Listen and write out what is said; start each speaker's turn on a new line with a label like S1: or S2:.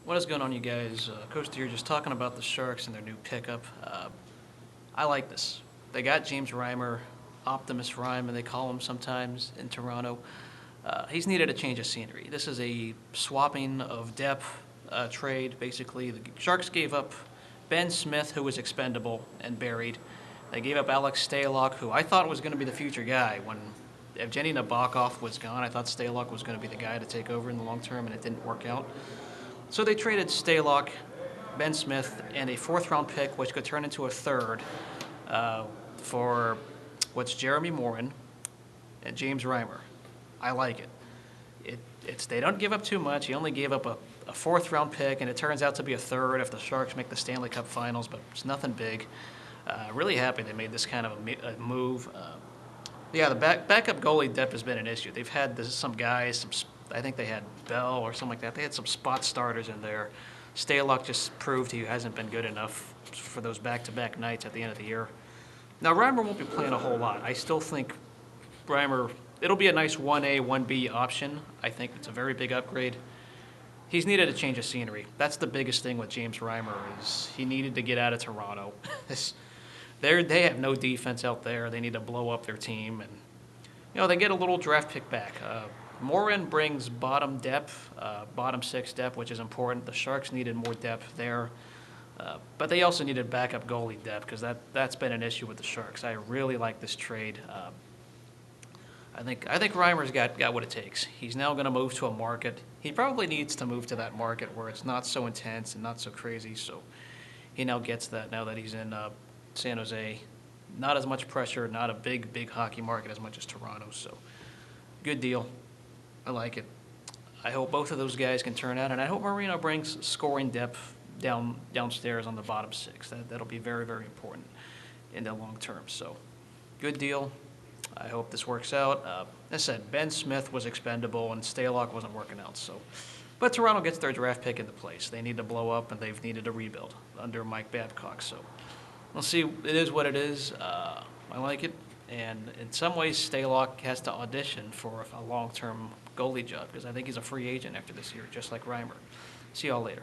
S1: What is going on, you guys? Coach here, just talking about the Sharks and their new pickup. I like this. They got James Reimer, Optimus Reimer, they call him sometimes in Toronto. He's needed a change of scenery. This is a swapping of depth trade. Basically, the Sharks gave up Ben Smith, who was expendable and buried. They gave up Alex Stalock, who I thought was going to be the future guy. When Evgeny Nabokov was gone, I thought Stalock was going to be the guy to take over in the long term, and it didn't work out. So they traded Stalock, Ben Smith, and a fourth-round pick, which could turn into a third, for what's Jeremy Morin and James Reimer. I like it. They don't give up too much. He only gave up a fourth-round pick, and it turns out to be a third if the Sharks make the Stanley Cup Finals, but it's nothing big. Really happy they made this kind of a move. Yeah, the backup goalie depth has been an issue. They've had some guys, I think they had Bell or something like that. They had some spot starters in there. Stalock just proved he hasn't been good enough for those back-to-back nights at the end of the year. Now, Reimer won't be playing a whole lot. I still think Reimer, it'll be a nice 1A, 1B option. I think it's a very big upgrade. He's needed a change of scenery. That's the biggest thing with James Reimer is he needed to get out of Toronto. They have no defense out there. They need to blow up their team, and they get a little draft pick back. Morin brings bottom depth, bottom six depth, which is important. The Sharks needed more depth there, but they also needed backup goalie depth because that's been an issue with the Sharks. I really like this trade. I think Reimer's got what it takes. He's now going to move to a market. He probably needs to move to that market where it's not so intense and not so crazy. So he now gets that now that he's in San Jose. Not as much pressure, not a big hockey market as much as Toronto. So good deal. I like it. I hope both of those guys can turn out, and I hope Marino brings scoring depth downstairs on the bottom six. That'll be very, very important in the long term. So good deal. I hope this works out. As I said, Ben Smith was expendable, and Stalock wasn't working out. But Toronto gets their draft pick into place. They need to blow up, and they've needed a rebuild under Mike Babcock. So we'll see. It is what it is. I like it. And in some ways, Stalock has to audition for a long-term goalie job because I think he's a free agent after this year, just like Reimer. See y'all later.